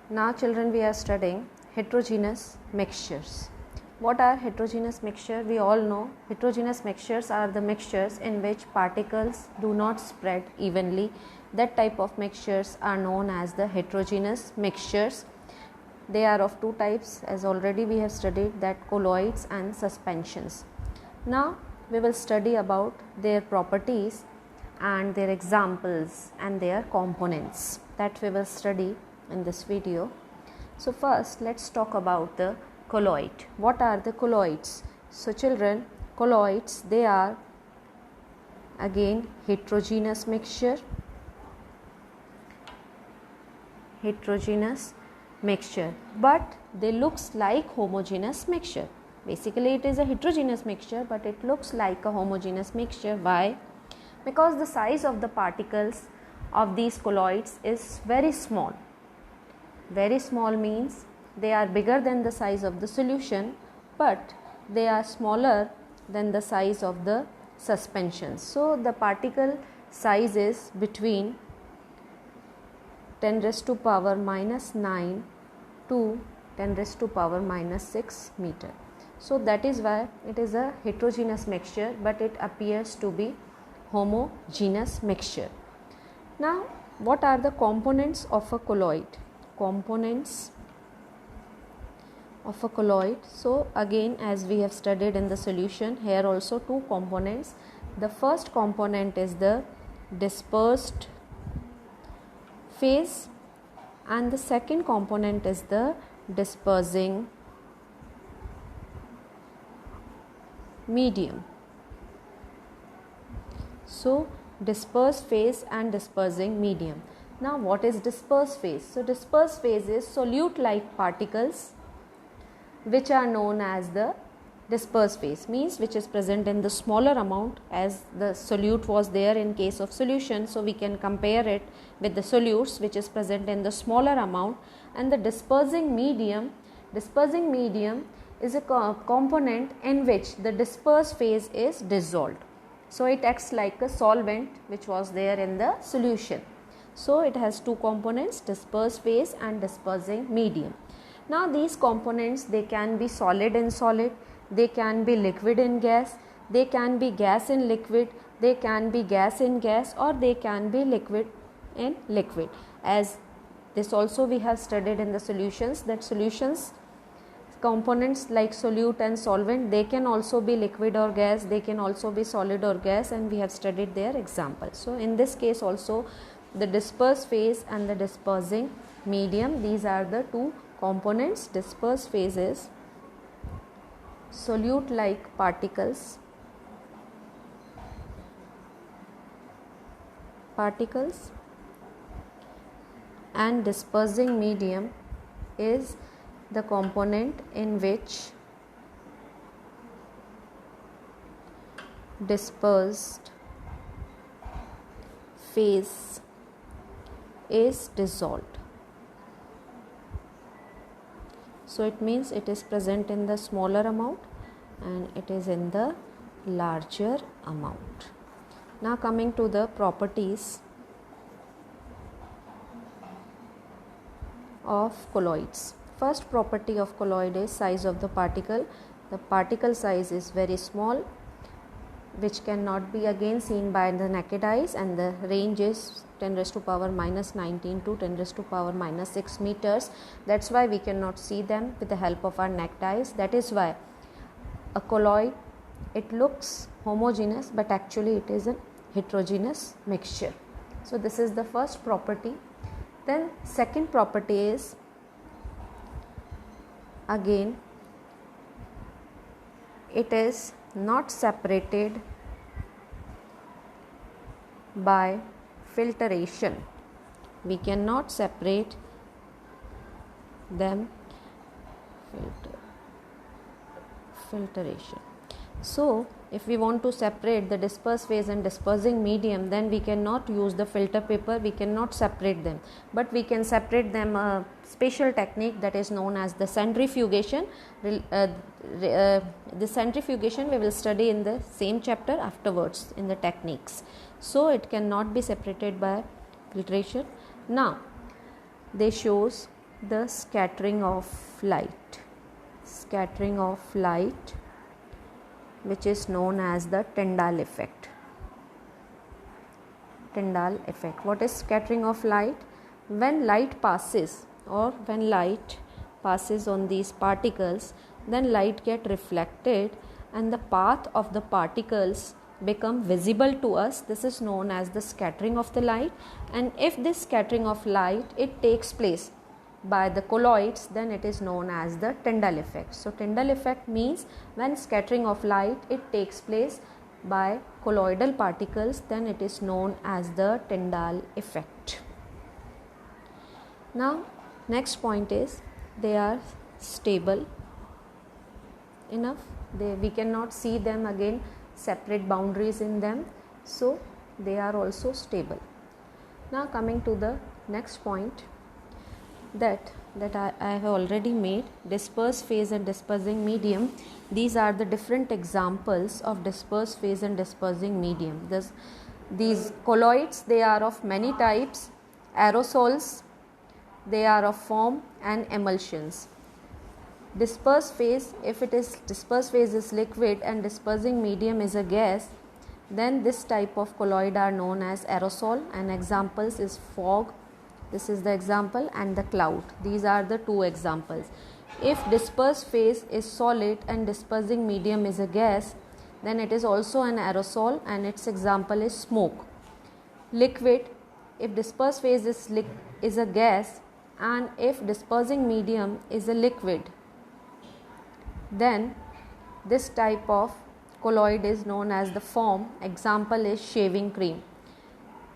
Now children, we are studying heterogeneous mixtures. What are heterogeneous mixtures? We all know heterogeneous mixtures are the mixtures in which particles do not spread evenly. That type of mixtures are known as the heterogeneous mixtures. They are of two types, as already we have studied, that colloids and suspensions. Now we will study about their properties and their examples and their components, that we will study in this video. So first let's talk about the colloid. What are the colloids? So children, colloids, they are again heterogeneous mixture. But they looks like homogeneous mixture. Basically it is a heterogeneous mixture, but it looks like a homogeneous mixture. Why? Because the size of the particles of these colloids is very small. Very small means they are bigger than the size of the solution, but they are smaller than the size of the suspension. So the particle size is between 10 raised to power minus 9 to 10 raised to power minus 6 meter. So that is why it is a heterogeneous mixture, but it appears to be homogeneous mixture. Now what are the components of a colloid? Components of a colloid. So again, as we have studied in the solution, here also two components. The first component is the dispersed phase and the second component is the dispersing medium. So dispersed phase and dispersing medium. Now what is dispersed phase? So dispersed phase is solute like particles which are known as the dispersed phase, means which is present in the smaller amount, as the solute was there in case of solution. So we can compare it with the solutes which is present in the smaller amount. And the dispersing medium is a component in which the dispersed phase is dissolved. So it acts like a solvent which was there in the solution. So it has two components, dispersed phase and dispersing medium. Now these components, they can be solid in solid, they can be liquid in gas, they can be gas in liquid, they can be gas in gas, or they can be liquid in liquid. As this also we have studied in the solutions, that solutions components like solute and solvent, they can also be liquid or gas, they can also be solid or gas, and we have studied their examples. So in this case also, the dispersed phase and the dispersing medium, these are the two components. Dispersed phase is solute like particles and dispersing medium is the component in which dispersed phase is dissolved. So it means it is present in the smaller amount and it is in the larger amount. Now coming to the properties of colloids. First property of colloid is size of the particle. The particle size is very small, which cannot be again seen by the naked eyes, and the range is 10 raised to power minus 19 to 10 raised to power minus 6 meters. That's why we cannot see them with the help of our naked eyes. That is why a colloid, it looks homogeneous, but actually it is a heterogeneous mixture. So this is the first property. Then second property is again, it is not separated by filtration. We cannot separate them. Filtration. So if we want to separate the dispersed phase and dispersing medium, then we cannot use the filter paper, we cannot separate them, but we can separate them a special technique that is known as the centrifugation. The centrifugation we will study in the same chapter afterwards in the techniques. So it cannot be separated by filtration. Now they shows the scattering of light. Scattering of light, which is known as the Tyndall effect. Tyndall effect. What is scattering of light? When light passes or when light passes on these particles, then light get reflected and the path of the particles become visible to us. This is known as the scattering of the light. And if this scattering of light it takes place by the colloids, then it is known as the Tyndall effect. So Tyndall effect means when scattering of light it takes place by colloidal particles, then it is known as the Tyndall effect. Now next point is they are stable enough. We cannot see them again, separate boundaries in them, so they are also stable. Now coming to the next point that I have already made, dispersed phase and dispersing medium. These are the different examples of dispersed phase and dispersing medium. These colloids, they are of many types. Aerosols, they are of foam and emulsions. Dispersed phase, if it is dispersed phase is liquid and dispersing medium is a gas, then this type of colloid are known as aerosol, and examples is fog, this is the example, and the cloud. These are the two examples. If dispersed phase is solid and dispersing medium is a gas, then it is also an aerosol and its example is smoke. Liquid, if dispersed phase is a gas and if dispersing medium is a liquid, then this type of colloid is known as the foam. Example is shaving cream.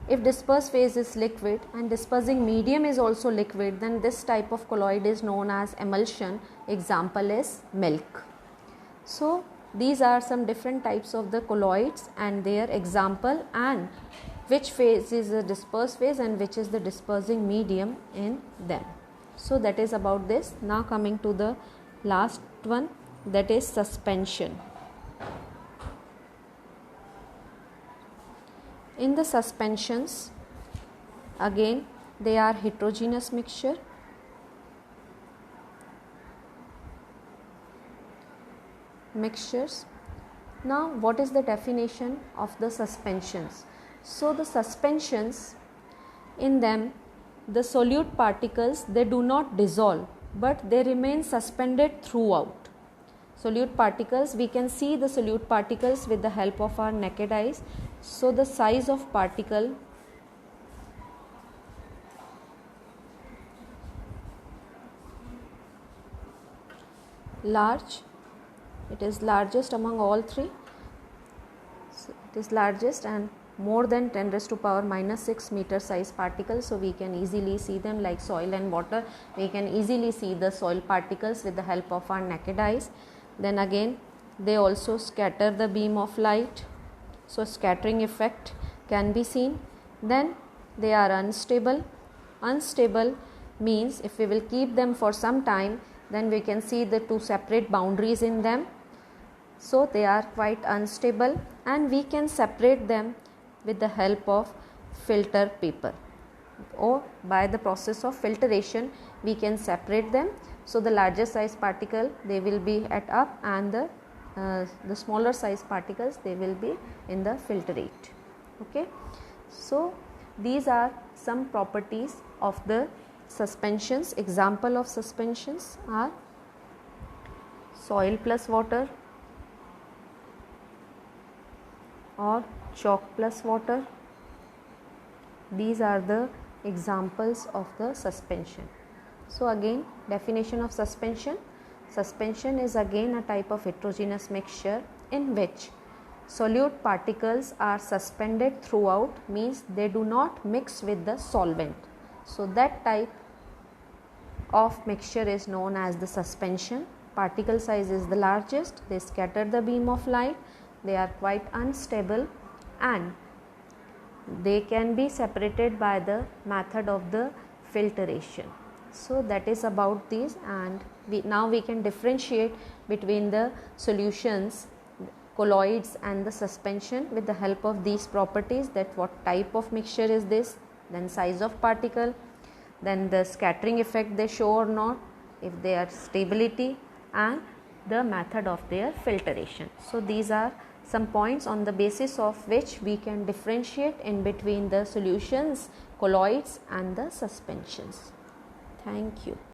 If dispersed phase is liquid and dispersing medium is also liquid, then this type of colloid is known as emulsion. Example is milk. So these are some different types of the colloids and their example, and which phase is the dispersed phase and which is the dispersing medium in them. So that is about this. Now coming to the last one, that is suspension. In the suspensions, again they are heterogeneous mixtures. Now what is the definition of the suspensions? So the suspensions, in them the solute particles, they do not dissolve but they remain suspended throughout. Solute particles, we can see the solute particles with the help of our naked eyes. So the size of particle large, it is largest among all three. So it is largest and more than 10 raised to power minus 6 meter size particles. So we can easily see them, like soil and water. We can easily see the soil particles with the help of our naked eyes. Then again they also scatter the beam of light, so scattering effect can be seen. Then they are unstable. Unstable means if we will keep them for some time, then we can see the two separate boundaries in them. So they are quite unstable and we can separate them with the help of filter paper, or by the process of filtration we can separate them. So the larger size particle, they will be at up, and the smaller size particles, they will be in the filtrate. Okay, so these are some properties of the suspensions. Example of suspensions are soil plus water or chalk plus water. These are the examples of the suspension. So again, definition of suspension. Suspension is again a type of heterogeneous mixture in which solute particles are suspended throughout, means they do not mix with the solvent. So that type of mixture is known as the suspension. Particle size is the largest, they scatter the beam of light, they are quite unstable, and they can be separated by the method of the filtration. So that is about these, and now we can differentiate between the solutions, colloids and the suspension with the help of these properties, that what type of mixture is this, then size of particle, then the scattering effect they show or not, if their stability, and the method of their filtration. So these are some points on the basis of which we can differentiate in between the solutions, colloids and the suspensions. Thank you.